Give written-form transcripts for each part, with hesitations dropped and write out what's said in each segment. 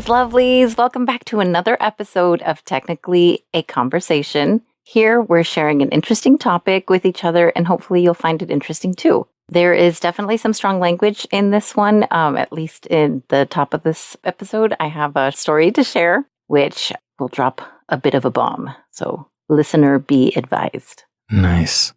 Greetings, lovelies. Welcome back to another episode of Technically a Conversation. Here, we're sharing an interesting topic with each other, and hopefully you'll find it interesting too. There is definitely some strong language in this one, at least in the top of this episode. I have a story to share, which will drop a bit of a bomb. So, listener, be advised. Nice.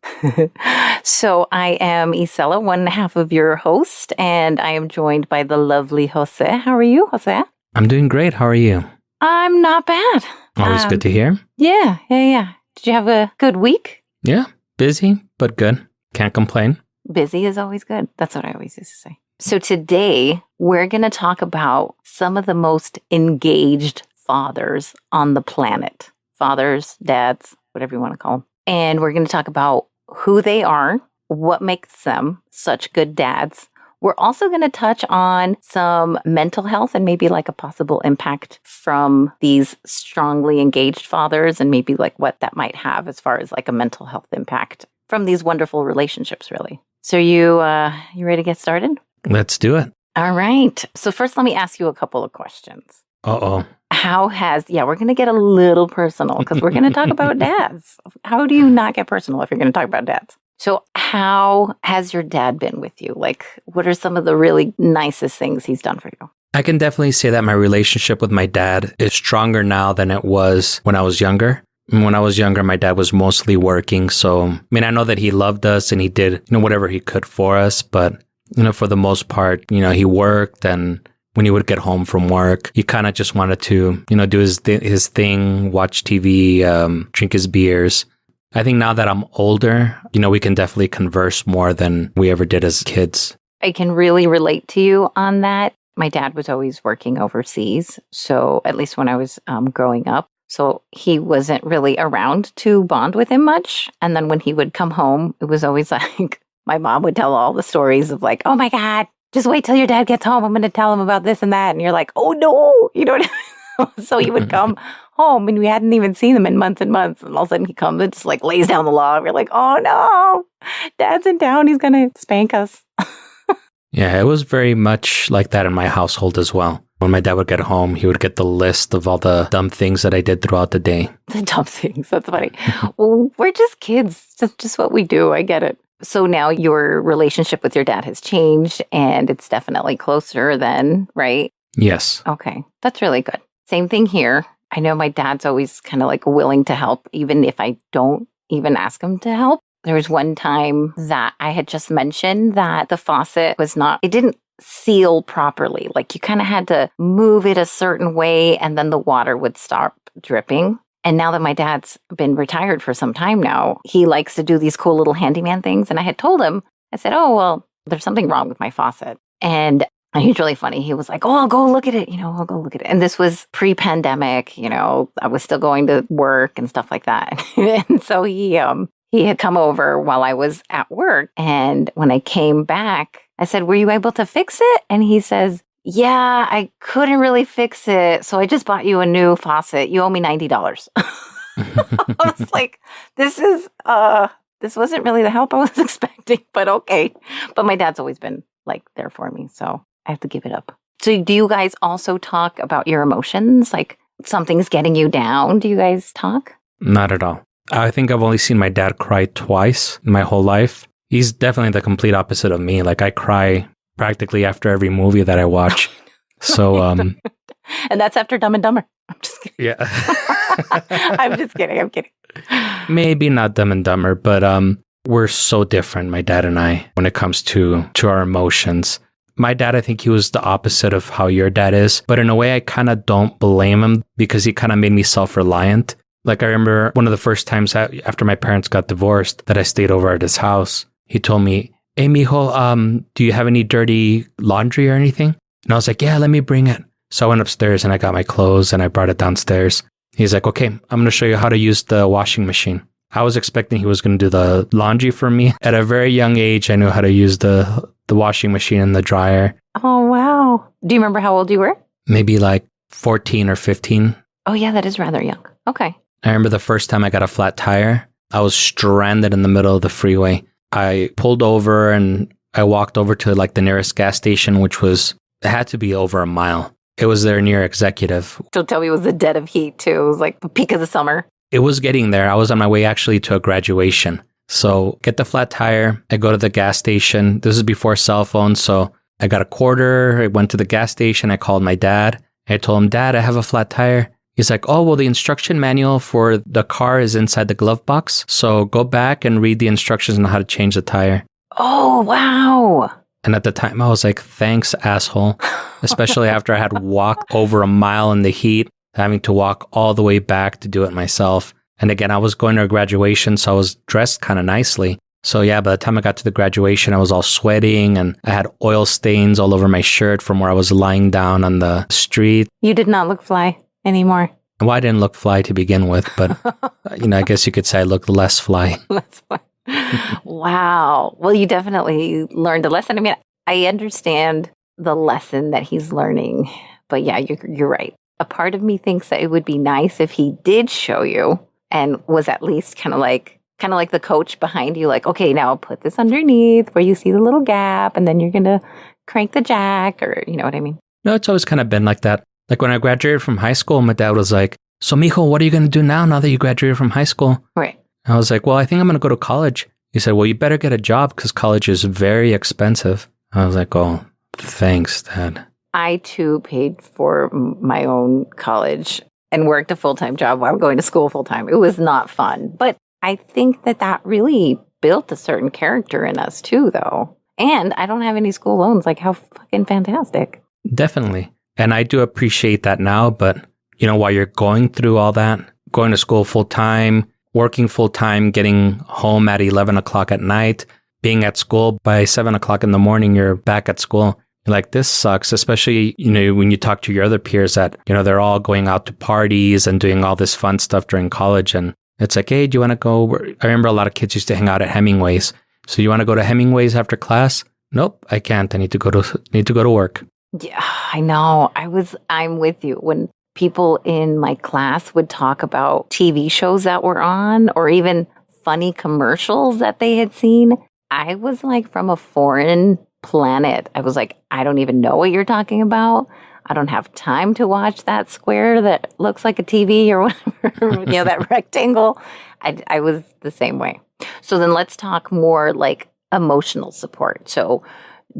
So I am Isela, one half of your host, and I am joined by the lovely Jose. How are you, Jose? I'm doing great. How are you? I'm not bad. Always good to hear. Yeah. Did you have a good week? Yeah. Busy, but good. Can't complain. Busy is always good. That's what I always used to say. So today, we're going to talk about some of the most engaged fathers on the planet. Fathers, dads, whatever you want to call them. And we're going to talk about who they are, what makes them such good dads. We're also going to touch on some mental health and maybe like a possible impact from these strongly engaged fathers and maybe like what that might have as far as like a mental health impact from these wonderful relationships, really. So you ready to get started? Let's do it. All right. So first, let me ask you a couple of questions. Uh-oh. We're going to get a little personal because we're going to talk about dads. How do you not get personal if you're going to talk about dads? So how has your dad been with you? Like, what are some of the really nicest things he's done for you? I can definitely say that my relationship with my dad is stronger now than it was when I was younger. When I was younger, my dad was mostly working. So, I know that he loved us and he did, whatever he could for us. But, for the most part, he worked, and when he would get home from work, he kind of just wanted to, do his thing, watch TV, drink his beers. I think now that I'm older, we can definitely converse more than we ever did as kids. I can really relate to you on that. My dad was always working overseas. So at least when I was growing up, so he wasn't really around to bond with him much. And then when he would come home, it was always like my mom would tell all the stories of like, oh my God, just wait till your dad gets home. I'm going to tell him about this and that. And you're like, oh no, So he would come home and we hadn't even seen him in months and months. And all of a sudden he comes and just like lays down the law. We're like, oh no, Dad's in town. He's going to spank us. Yeah, it was very much like that in my household as well. When my dad would get home, he would get the list of all the dumb things that I did throughout the day. The dumb things. That's funny. Well, we're just kids. That's just what we do. I get it. So now your relationship with your dad has changed and it's definitely closer then, right? Yes. Okay. That's really good. Same thing here. I know my dad's always kind of like willing to help, even if I don't even ask him to help. There was one time that I had just mentioned that the faucet it didn't seal properly. Like you kind of had to move it a certain way and then the water would stop dripping. And now that my dad's been retired for some time now, he likes to do these cool little handyman things. And I had told him, I said, oh, well, there's something wrong with my faucet. And he's really funny. He was like, oh, I'll go look at it. I'll go look at it. And this was pre-pandemic. I was still going to work and stuff like that. And so he had come over while I was at work. And when I came back, I said, were you able to fix it? And he says, yeah, I couldn't really fix it. So I just bought you a new faucet. You owe me $90. I was like, this wasn't really the help I was expecting, but okay. But my dad's always been like there for me. So I have to give it up. So do you guys also talk about your emotions? Like something's getting you down. Do you guys talk? Not at all. I think I've only seen my dad cry twice in my whole life. He's definitely the complete opposite of me. Like I cry practically after every movie that I watch. So, and that's after Dumb and Dumber. I'm just kidding. Yeah. I'm just kidding. I'm kidding. Maybe not Dumb and Dumber, but we're so different, my dad and I, when it comes to our emotions. My dad, I think he was the opposite of how your dad is. But in a way, I kind of don't blame him because he kind of made me self-reliant. Like I remember one of the first times after my parents got divorced that I stayed over at his house, he told me, hey, mijo, do you have any dirty laundry or anything? And I was like, yeah, let me bring it. So I went upstairs and I got my clothes and I brought it downstairs. He's like, okay, I'm going to show you how to use the washing machine. I was expecting he was going to do the laundry for me. At a very young age, I knew how to use the washing machine and the dryer. Oh, wow. Do you remember how old you were? Maybe like 14 or 15. Oh, yeah, that is rather young. Okay. I remember the first time I got a flat tire, I was stranded in the middle of the freeway. I pulled over and I walked over to like the nearest gas station, which it had to be over a mile. It was their near executive. So tell me, it was the dead of heat too. It was like the peak of the summer. It was getting there. I was on my way actually to a graduation. So get the flat tire. I go to the gas station. This is before cell phones. So I got a quarter. I went to the gas station. I called my dad. I told him, Dad, I have a flat tire. He's like, oh, well, the instruction manual for the car is inside the glove box. So go back and read the instructions on how to change the tire. Oh, wow. And at the time, I was like, thanks, asshole. Especially after I had walked over a mile in the heat, having to walk all the way back to do it myself. And again, I was going to a graduation, so I was dressed kind of nicely. So yeah, by the time I got to the graduation, I was all sweating and I had oil stains all over my shirt from where I was lying down on the street. You did not look fly anymore. Well, I didn't look fly to begin with, but I guess you could say I looked less fly. Less fly. Wow. Well, you definitely learned a lesson. I mean, I understand the lesson that he's learning, but yeah, you're right. A part of me thinks that it would be nice if he did show you and was at least kind of like the coach behind you, like, okay, now put this underneath where you see the little gap and then you're going to crank the jack, or you know what I mean? No, it's always kind of been like that. Like when I graduated from high school, my dad was like, so mijo, what are you going to do now that you graduated from high school? Right. I was like, well, I think I'm going to go to college. He said, well, you better get a job because college is very expensive. I was like, oh, thanks, Dad. I too paid for my own college and worked a full-time job while going to school full-time. It was not fun, but I think that really built a certain character in us too, though. And I don't have any school loans. Like, how fucking fantastic. Definitely. And I do appreciate that now. But, while you're going through all that, going to school full time, working full time, getting home at 11 o'clock at night, being at school by 7 o'clock in the morning, you're back at school. You're like, this sucks, especially, when you talk to your other peers that, they're all going out to parties and doing all this fun stuff during college. And it's like, hey, do you want to go? I remember a lot of kids used to hang out at Hemingway's. So you want to go to Hemingway's after class? Nope, I can't. I need to go to work. Yeah, I know. I'm with you. When people in my class would talk about TV shows that were on or even funny commercials that they had seen, I was like from a foreign planet. I was like, I don't even know what you're talking about. I don't have time to watch that square that looks like a TV or whatever, that rectangle. I was the same way. So then let's talk more like emotional support. So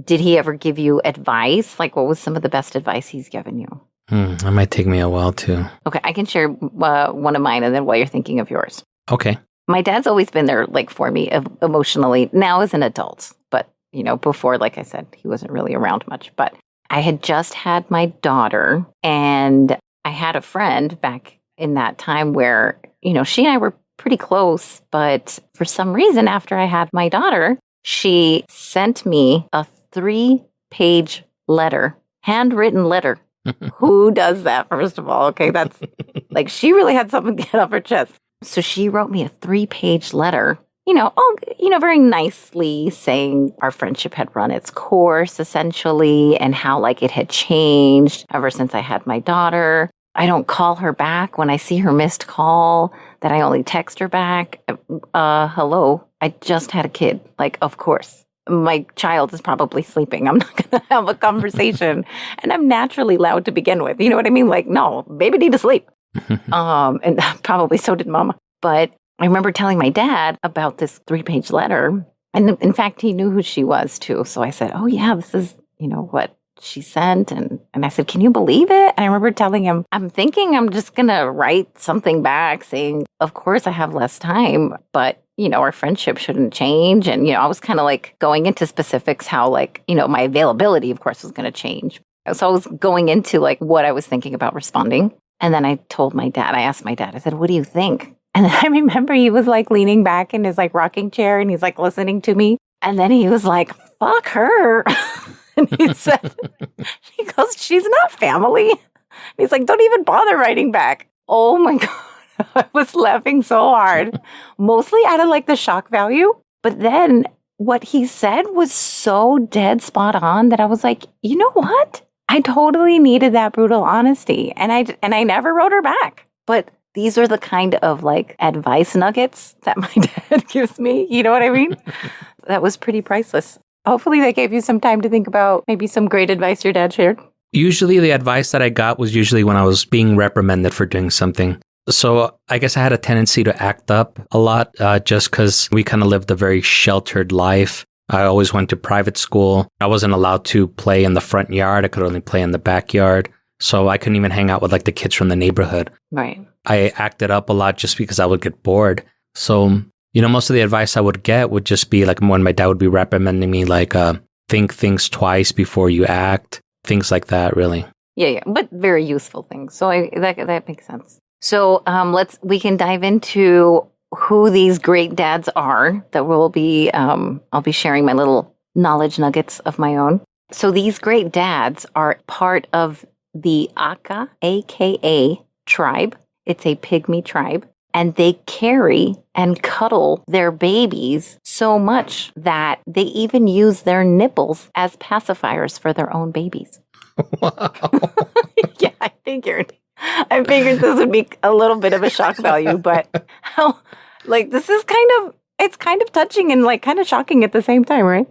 did he ever give you advice? Like, what was some of the best advice he's given you? That might take me a while too. Okay, I can share one of mine and then while you're thinking of yours. Okay. My dad's always been there like for me emotionally, now as an adult. But, before, like I said, he wasn't really around much. But I had just had my daughter, and I had a friend back in that time where, she and I were pretty close. But for some reason, after I had my daughter, she sent me a 3-page letter, handwritten letter. Who does that, first of all? Okay, that's like, she really had something to get off her chest. So she wrote me a 3-page letter, very nicely saying our friendship had run its course, essentially, and how like it had changed ever since I had my daughter. I don't call her back when I see her missed call, that I only text her back. Hello, I just had a kid. Like, of course, my child is probably sleeping. I'm not going to have a conversation. And I'm naturally loud to begin with. You know what I mean? Like, no, baby need to sleep. And probably so did mama. But I remember telling my dad about this 3-page letter. And in fact, he knew who she was too. So I said, oh yeah, this is, what she sent. And I said, can you believe it? And I remember telling him, I'm thinking I'm just going to write something back saying, of course I have less time, but our friendship shouldn't change. And, I was kind of like going into specifics how like, my availability, of course, was going to change. So I was going into like what I was thinking about responding. And then I asked my dad, I said, what do you think? And then I remember he was like leaning back in his like rocking chair and he's like listening to me. And then he was like, fuck her. And he said, he goes, she's not family. And he's like, don't even bother writing back. Oh my God. I was laughing so hard, mostly out of like the shock value. But then what he said was so dead spot on that I was like, you know what? I totally needed that brutal honesty. And I never wrote her back. But these are the kind of like advice nuggets that my dad gives me. You know what I mean? That was pretty priceless. Hopefully that gave you some time to think about maybe some great advice your dad shared. Usually the advice that I got was usually when I was being reprimanded for doing something. So I guess I had a tendency to act up a lot just because we kind of lived a very sheltered life. I always went to private school. I wasn't allowed to play in the front yard. I could only play in the backyard. So I couldn't even hang out with like the kids from the neighborhood. Right. I acted up a lot just because I would get bored. So, most of the advice I would get would just be like when my dad would be reprimanding me, like, think things twice before you act, things like that, really. Yeah, but very useful things. So that makes sense. So we can dive into who these great dads are that we'll be, I'll be sharing my little knowledge nuggets of my own. So these great dads are part of the Aka, AKA tribe. It's a Pigmy tribe. And they carry and cuddle their babies so much that they even use their nipples as pacifiers for their own babies. Wow. Yeah, I figured this would be a little bit of a shock value, but this is it's kind of touching and like kind of shocking at the same time, right?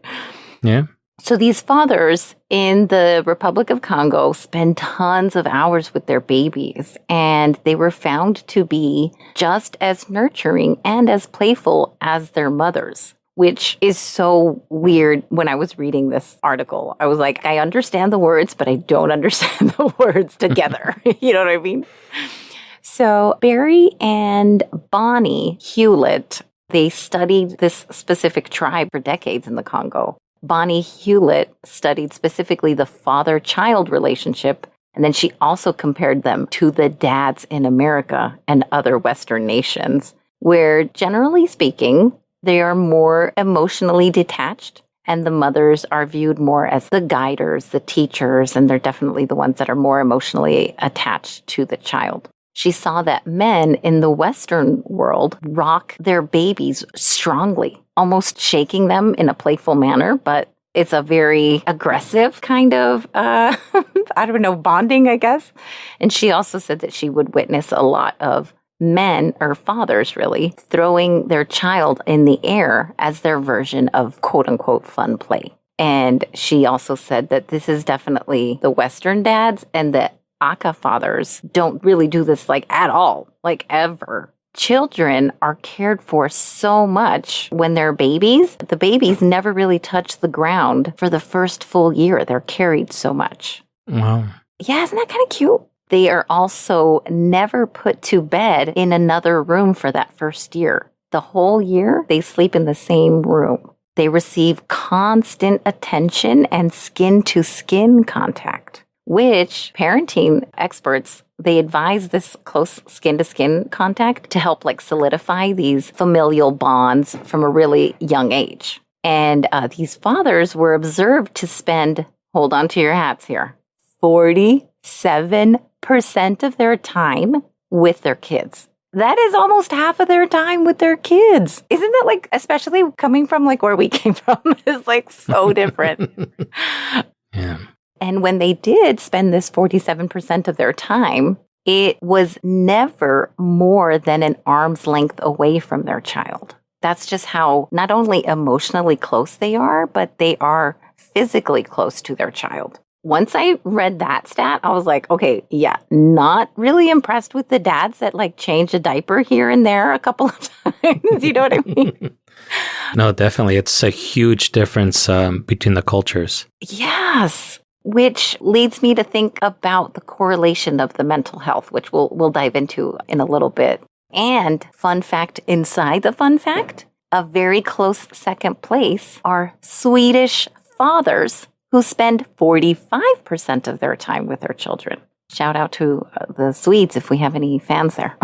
Yeah. So these fathers in the Republic of Congo spend tons of hours with their babies, and they were found to be just as nurturing and as playful as their mothers, which is so weird. When I was reading this article, I was like, I understand the words, but I don't understand the words together. You know what I mean? So Barry and Bonnie Hewlett, they studied this specific tribe for decades in the Congo. Bonnie Hewlett studied specifically the father-child relationship, and then she also compared them to the dads in America and other Western nations, where, generally speaking, they are more emotionally detached, and the mothers are viewed more as the guiders, the teachers, and they're definitely the ones that are more emotionally attached to the child. She saw that men in the Western world rock their babies strongly, almost shaking them in a playful manner, but it's a very aggressive kind of, bonding, I guess. And she also said that she would witness a lot of men, or fathers really, throwing their child in the air as their version of quote-unquote fun play. And she also said that this is definitely the Western dads, and that Aka fathers don't really do this at all, ever. Children are cared for so much when they're babies. The babies never really touch the ground for the first full year. They're carried so much. Wow. Yeah, isn't that kind of cute? They are also never put to bed in another room for that first year. The whole year, they sleep in the same room. They receive constant attention and skin-to-skin contact, which parenting experts, they advise this close skin-to-skin contact to help solidify these familial bonds from a really young age. And these fathers were observed to spend, hold on to your hats here, 47% of their time with their kids. That is almost half of their time with their kids. Isn't that especially coming from where we came from, is so different. Yeah. And when they did spend this 47% of their time, it was never more than an arm's length away from their child. That's just how not only emotionally close they are, but they are physically close to their child. Once I read that stat, I was like, okay, yeah, not really impressed with the dads that change a diaper here and there a couple of times. You know what I mean? No, definitely. It's a huge difference between the cultures. Yes. Which leads me to think about the correlation of the mental health, which we'll dive into in a little bit. And fun fact inside the fun fact, a very close second place are Swedish fathers who spend 45% of their time with their children. Shout out to the Swedes if we have any fans there.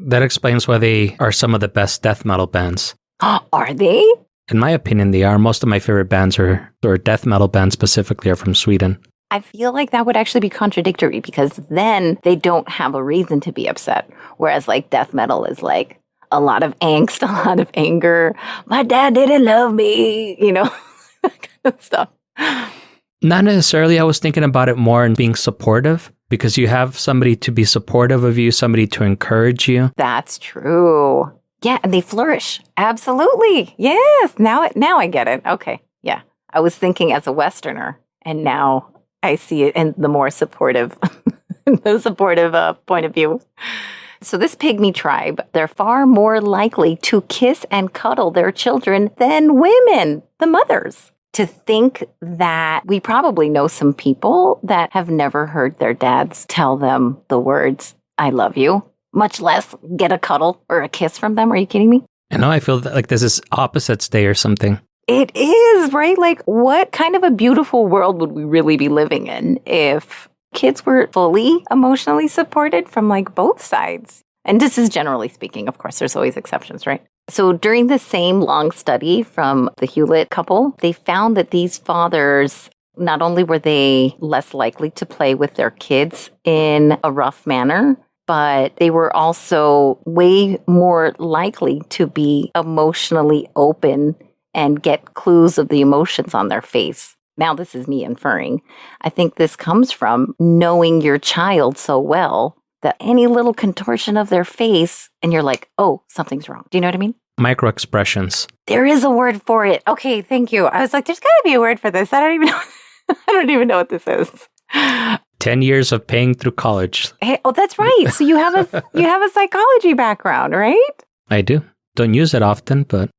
That explains why they are some of the best death metal bands. Are they? In my opinion, they are. Most of my favorite bands or death metal bands specifically are from Sweden. I feel like that would actually be contradictory because then they don't have a reason to be upset. Whereas death metal is a lot of angst, a lot of anger. My dad didn't love me, that kind of stuff. Not necessarily. I was thinking about it more in being supportive because you have somebody to be supportive of you, somebody to encourage you. That's true. Yeah, and they flourish. Absolutely. Yes. Now I get it. Okay. Yeah. I was thinking as a Westerner, and now I see it in the more supportive, point of view. So this pygmy tribe, they're far more likely to kiss and cuddle their children than women, the mothers. To think that we probably know some people that have never heard their dads tell them the words, I love you, much less get a cuddle or a kiss from them. Are you kidding me? I know, I feel like this is Opposites Day or something. It is, right? Like, what kind of a beautiful world would we really be living in if kids were fully emotionally supported from like both sides? And this is generally speaking, of course, there's always exceptions, right? So during the same long study from the Hewlett couple, they found that these fathers, not only were they less likely to play with their kids in a rough manner, but they were also way more likely to be emotionally open and get clues of the emotions on their face. Now, this is me inferring. I think this comes from knowing your child so well that any little contortion of their face, and you're like, oh, something's wrong. Do you know what I mean? Micro expressions. There is a word for it. Okay, thank you. I was like, there's got to be a word for this. I don't even know. I don't even know what this is. 10 years of paying through college. Hey, oh, that's right. So you have a psychology background, right? I do. Don't use it often, but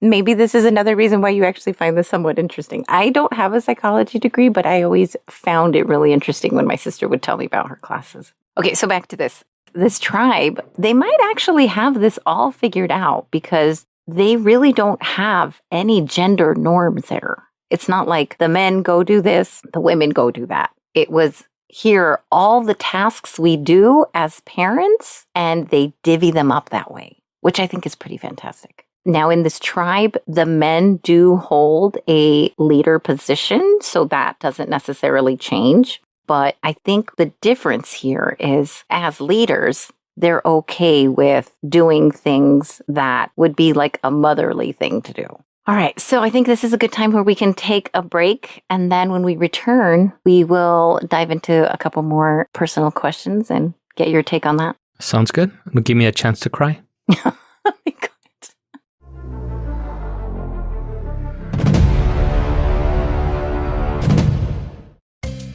maybe this is another reason why you actually find this somewhat interesting. I don't have a psychology degree, but I always found it really interesting when my sister would tell me about her classes. Okay, so back to this. This tribe, they might actually have this all figured out because they really don't have any gender norms there. It's not like the men go do this, the women go do that. It was here are all the tasks we do as parents, and they divvy them up that way, which I think is pretty fantastic. Now, in this tribe, the men do hold a leader position, so that doesn't necessarily change. But I think the difference here is, as leaders, they're okay with doing things that would be like a motherly thing to do. All right, so I think this is a good time where we can take a break. And then when we return, we will dive into a couple more personal questions and get your take on that. Sounds good. It'll give me a chance to cry.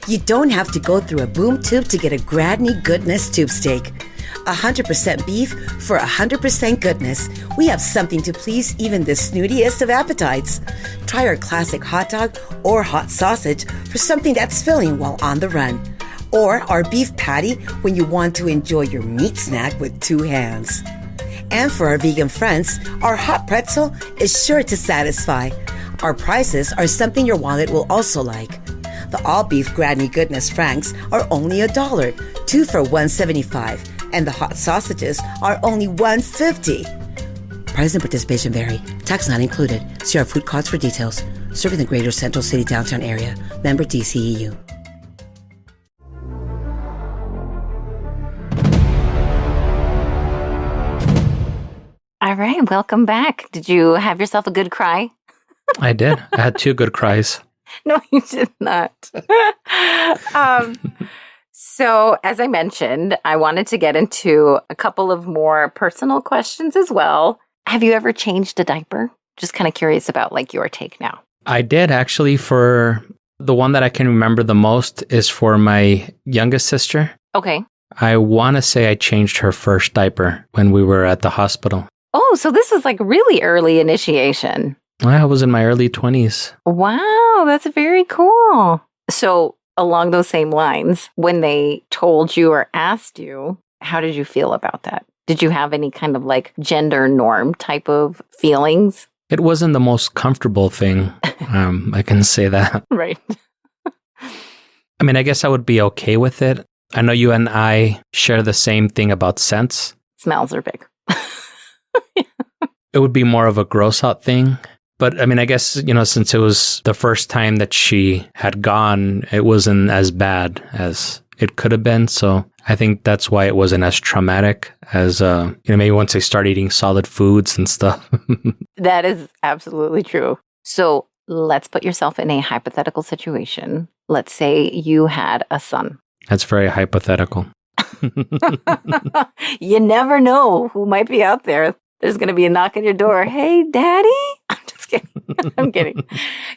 You don't have to go through a boom tube to get a Granny Goodness tube steak. 100% beef for 100% goodness. We have something to please even the snootiest of appetites. Try our classic hot dog or hot sausage for something that's filling while on the run. Or our beef patty when you want to enjoy your meat snack with two hands. And for our vegan friends, our hot pretzel is sure to satisfy. Our prices are something your wallet will also like. The all-beef Granny Goodness Franks are only $1, 2 for $1.75, and the hot sausages are only $1.50. Price and participation vary. Tax not included. See our food cards for details. Serving the greater Central City downtown area. Member DCEU. All right, welcome back. Did you have yourself a good cry? I did. I had 2 good cries. No, you did not. So, as I mentioned, I wanted to get into a couple of more personal questions as well. Have you ever changed a diaper? Just kind of curious about like your take now. I did actually. For the one that I can remember the most is for my youngest sister. Okay. I want to say I changed her first diaper when we were at the hospital. Oh, so this was like really early initiation. I was in my early 20s. Wow, that's very cool. So along those same lines, when they told you or asked you, how did you feel about that? Did you have any kind of like gender norm type of feelings? It wasn't the most comfortable thing. I can say that. Right. I mean, I guess I would be okay with it. I know you and I share the same thing about scents. Smells are big. It would be more of a gross out thing. But I mean, I guess, since it was the first time that she had gone, it wasn't as bad as it could have been. So I think that's why it wasn't as traumatic as, maybe once they start eating solid foods and stuff. That is absolutely true. So let's put yourself in a hypothetical situation. Let's say you had a son. That's very hypothetical. You never know who might be out there. There's going to be a knock on your door. Hey, daddy. I'm just kidding. I'm kidding.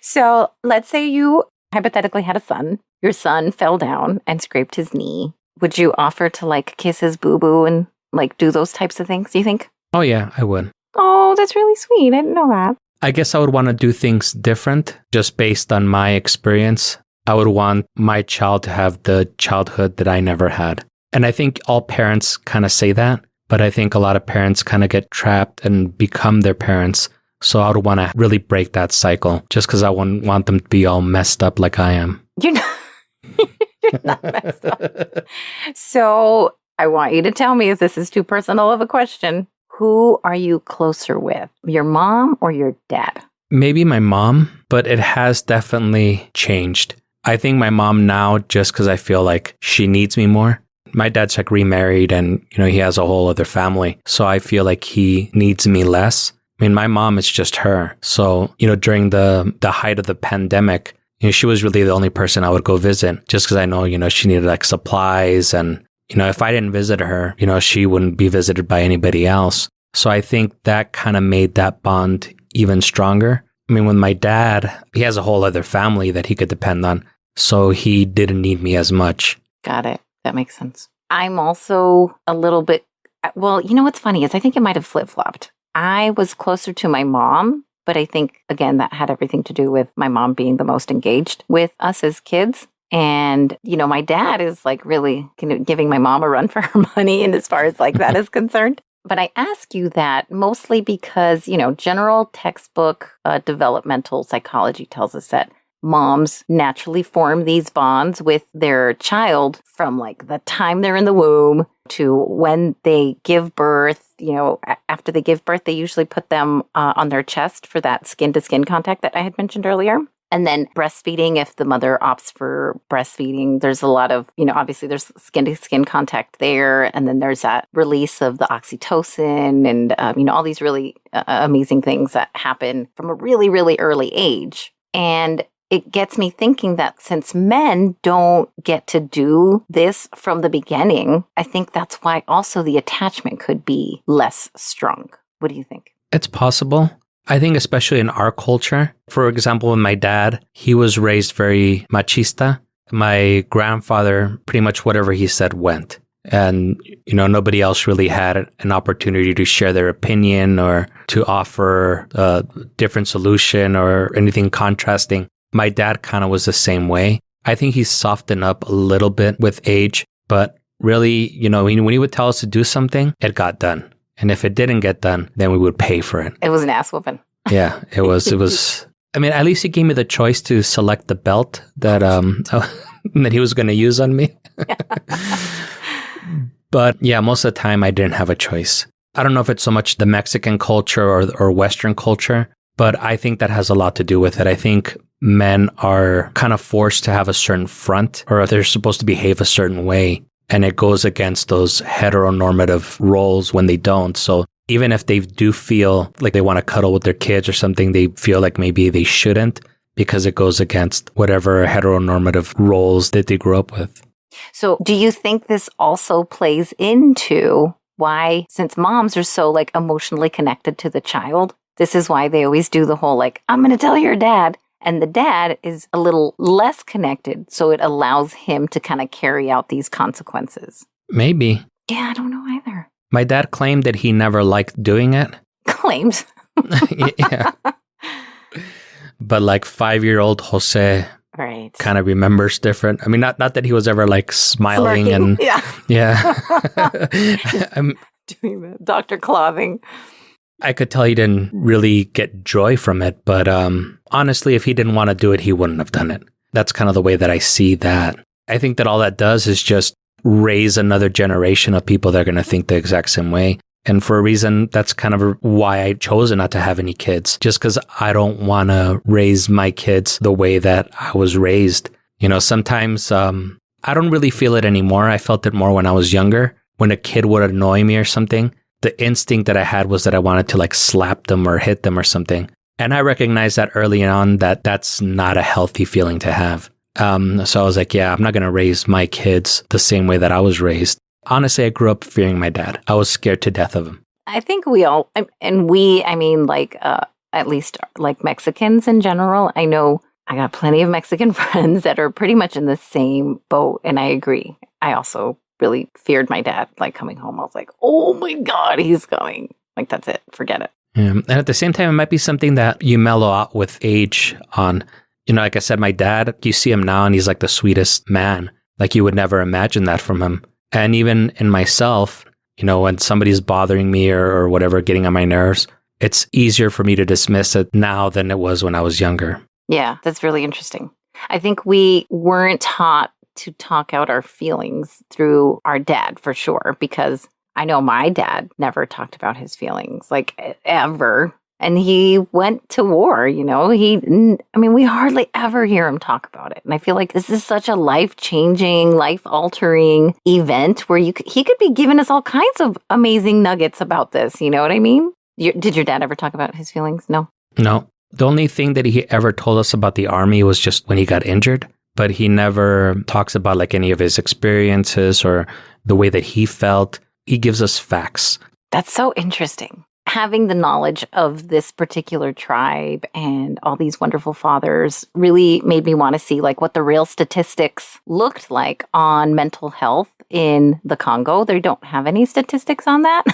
So let's say you hypothetically had a son. Your son fell down and scraped his knee. Would you offer to like kiss his boo-boo and like do those types of things, do you think? Oh, yeah, I would. Oh, that's really sweet. I didn't know that. I guess I would want to do things different just based on my experience. I would want my child to have the childhood that I never had. And I think all parents kind of say that, but I think a lot of parents kind of get trapped and become their parents. So I would want to really break that cycle just because I wouldn't want them to be all messed up like I am. You're not messed up. So I want you to tell me if this is too personal of a question. Who are you closer with, your mom or your dad? Maybe my mom, but it has definitely changed. I think my mom now, just because I feel like she needs me more. My dad's like remarried and, he has a whole other family. So I feel like he needs me less. I mean, my mom, it's just her. So, during the height of the pandemic, she was really the only person I would go visit just because I know, she needed like supplies and, if I didn't visit her, she wouldn't be visited by anybody else. So I think that kind of made that bond even stronger. I mean, with my dad, he has a whole other family that he could depend on. So he didn't need me as much. Got it. That makes sense. I'm also a little bit, well, what's funny is I think it might have flip-flopped. I was closer to my mom, but I think, again, that had everything to do with my mom being the most engaged with us as kids. And, my dad is like really giving my mom a run for her money and as far as like that is concerned. But I ask you that mostly because, general textbook developmental psychology tells us that moms naturally form these bonds with their child from like the time they're in the womb to when they give birth. After they give birth, they usually put them on their chest for that skin-to-skin contact that I had mentioned earlier. And then breastfeeding, if the mother opts for breastfeeding, there's a lot of, obviously there's skin-to-skin contact there. And then there's that release of the oxytocin and, all these really amazing things that happen from a really, really early age. And it gets me thinking that since men don't get to do this from the beginning, I think that's why also the attachment could be less strong. What do you think? It's possible. I think especially in our culture, for example, with my dad, he was raised very machista. My grandfather, pretty much whatever he said went. And, nobody else really had an opportunity to share their opinion or to offer a different solution or anything contrasting. My dad kind of was the same way. I think he's softened up a little bit with age, but really, when he would tell us to do something, it got done. And if it didn't get done, then we would pay for it. It was an ass whooping. Yeah, it was. I mean, at least he gave me the choice to select the belt that that he was going to use on me. But yeah, most of the time I didn't have a choice. I don't know if it's so much the Mexican culture or Western culture, but I think that has a lot to do with it. I think men are kind of forced to have a certain front, or they're supposed to behave a certain way. And it goes against those heteronormative roles when they don't. So even if they do feel like they want to cuddle with their kids or something, they feel like maybe they shouldn't because it goes against whatever heteronormative roles that they grew up with. So do you think this also plays into why, since moms are so like emotionally connected to the child, this is why they always do the whole like, I'm going to tell your dad. And the dad is a little less connected, so it allows him to kind of carry out these consequences. Maybe. Yeah, I don't know either. My dad claimed that he never liked doing it. Claims. Yeah. But like 5-year-old Jose right. kind of remembers different. I mean, not that he was ever like smiling Smirking. and yeah. I'm doing the Dr. Clothing. I could tell he didn't really get joy from it, but honestly, if he didn't want to do it, he wouldn't have done it. That's kind of the way that I see that. I think that all that does is just raise another generation of people that are going to think the exact same way. And for a reason, that's kind of why I chose not to have any kids, just because I don't want to raise my kids the way that I was raised. Sometimes I don't really feel it anymore. I felt it more when I was younger. When a kid would annoy me or something, the instinct that I had was that I wanted to like slap them or hit them or something. And I recognized that early on that that's not a healthy feeling to have. So I was like, yeah, I'm not going to raise my kids the same way that I was raised. Honestly, I grew up fearing my dad. I was scared to death of him. I think we all, at least like Mexicans in general, I know I got plenty of Mexican friends that are pretty much in the same boat. And I agree. I also really feared my dad, like coming home. I was like, oh my God, he's coming. Like, that's it. Forget it. Yeah. And at the same time, it might be something that you mellow out with age on. Like I said, my dad, you see him now and he's like the sweetest man. Like you would never imagine that from him. And even in myself, when somebody's bothering me or whatever, getting on my nerves, it's easier for me to dismiss it now than it was when I was younger. Yeah, that's really interesting. I think we weren't taught to talk out our feelings through our dad for sure, because I know my dad never talked about his feelings, like ever. And he went to war, we hardly ever hear him talk about it. And I feel like this is such a life-changing, life-altering event where he could be giving us all kinds of amazing nuggets about this. You know what I mean? Did your dad ever talk about his feelings? No. No. The only thing that he ever told us about the Army was just when he got injured. But he never talks about like any of his experiences or the way that he felt. He gives us facts. That's so interesting. Having the knowledge of this particular tribe and all these wonderful fathers really made me want to see like what the real statistics looked like on mental health in the Congo. They don't have any statistics on that.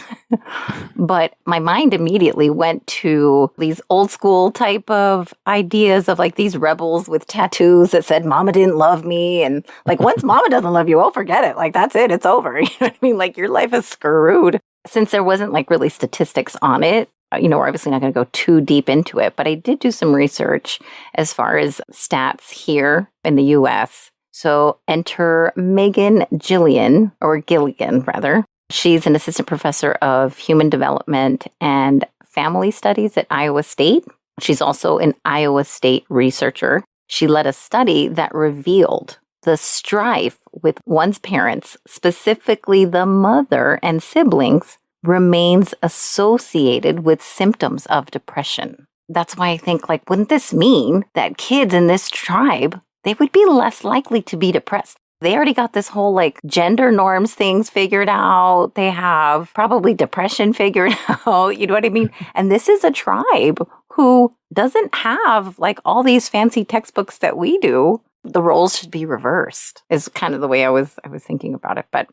But my mind immediately went to these old school type of ideas of like these rebels with tattoos that said, Mama didn't love me. And like, once Mama doesn't love you, well, forget it. Like, that's it. It's over. You know what I mean? Like, your life is screwed. Since there wasn't like really statistics on it, we're obviously not going to go too deep into it, but I did do some research as far as stats here in the US. So enter Megan Gilligan, rather. She's an assistant professor of human development and family studies at Iowa State. She's also an Iowa State researcher. She led a study that revealed the strife with one's parents, specifically the mother and siblings, remains associated with symptoms of depression. That's why I think, like, wouldn't this mean that kids in this tribe, they would be less likely to be depressed? They already got this whole, like, gender norms things figured out. They have probably depression figured out. You know what I mean? And this is a tribe who doesn't have, like, all these fancy textbooks that we do. The roles should be reversed is kind of the way I was thinking about it. But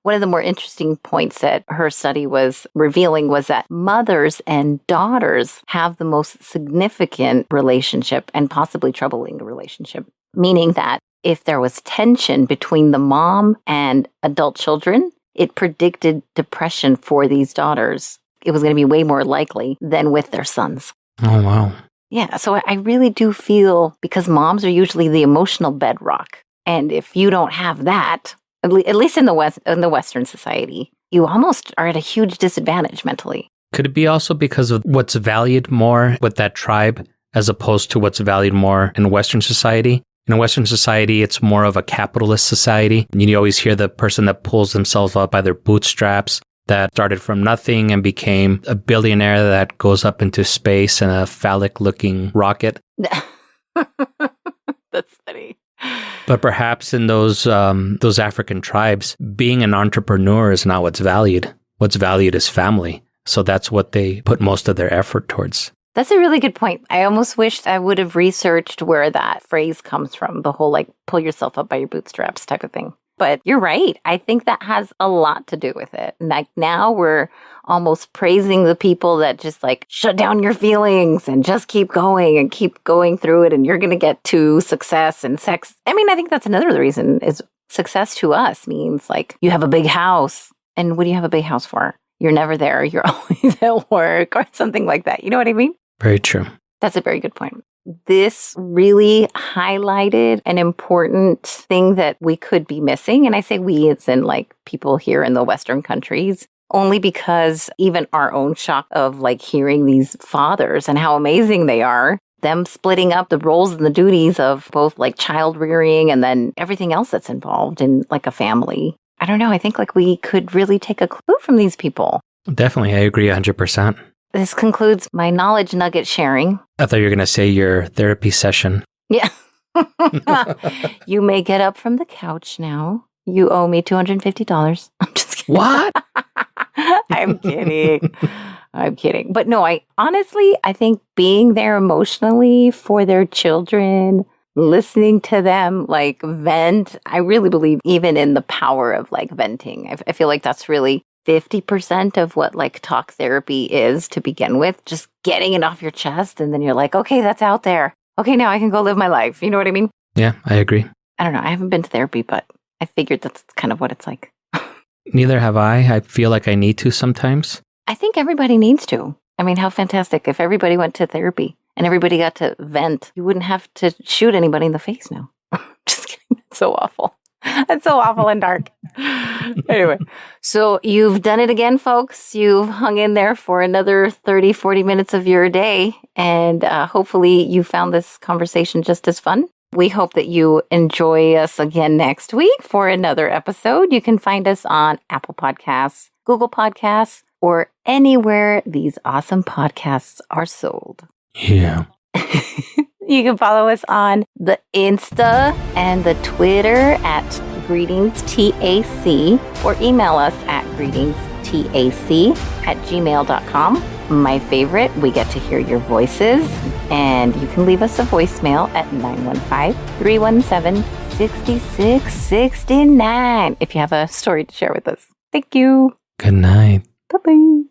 one of the more interesting points that her study was revealing was that mothers and daughters have the most significant relationship and possibly troubling relationship, meaning that if there was tension between the mom and adult children, it predicted depression for these daughters. It was going to be way more likely than with their sons. Oh, wow. Yeah, so I really do feel, because moms are usually the emotional bedrock, and if you don't have that, at least in the Western society, you almost are at a huge disadvantage mentally. Could it be also because of what's valued more with that tribe as opposed to what's valued more in Western society? In Western society, it's more of a capitalist society. You always hear the person that pulls themselves up by their bootstraps, that started from nothing and became a billionaire that goes up into space in a phallic-looking rocket. That's funny. But perhaps in those African tribes, being an entrepreneur is not what's valued. What's valued is family. So that's what they put most of their effort towards. That's a really good point. I almost wished I would have researched where that phrase comes from, the whole like pull yourself up by your bootstraps type of thing. But you're right. I think that has a lot to do with it. Like now we're almost praising the people that just like shut down your feelings and just keep going and keep going through it. And you're going to get to success and sex. I mean, I think that's another reason is success to us means like you have a big house. And what do you have a big house for? You're never there. You're always at work or something like that. You know what I mean? Very true. That's a very good point. This really highlighted an important thing that we could be missing. And I say we, it's in like people here in the Western countries, only because even our own shock of like hearing these fathers and how amazing they are, them splitting up the roles and the duties of both like child rearing and then everything else that's involved in like a family. I don't know. I think like we could really take a clue from these people. Definitely. I agree 100%. This concludes my knowledge nugget sharing. I thought you were going to say your therapy session. Yeah. You may get up from the couch now. You owe me $250. I'm just kidding. What? I'm kidding. I'm kidding. But no, I think being there emotionally for their children, listening to them like vent, I really believe even in the power of like venting. I feel like that's really 50% of what like talk therapy is to begin with. Just getting it off your chest. And then you're like, okay, that's out there. Okay, now I can go live my life. You know what I mean? Yeah, I agree. I don't know. I haven't been to therapy, but I figured that's kind of what it's like. Neither have I. I feel like I need to sometimes. I think everybody needs to. I mean, how fantastic if everybody went to therapy and everybody got to vent. You wouldn't have to shoot anybody in the face now. Just kidding. It's so awful. It's so awful and dark. Anyway, so you've done it again, folks. You've hung in there for another 30, 40 minutes of your day. And hopefully you found this conversation just as fun. We hope that you enjoy us again next week for another episode. You can find us on Apple Podcasts, Google Podcasts, or anywhere these awesome podcasts are sold. Yeah. You can follow us on the Insta and the Twitter at greetingstac or email us at greetingstac@gmail.com. My favorite, we get to hear your voices, and you can leave us a voicemail at 915-317-6669 if you have a story to share with us. Thank you. Good night. Bye-bye.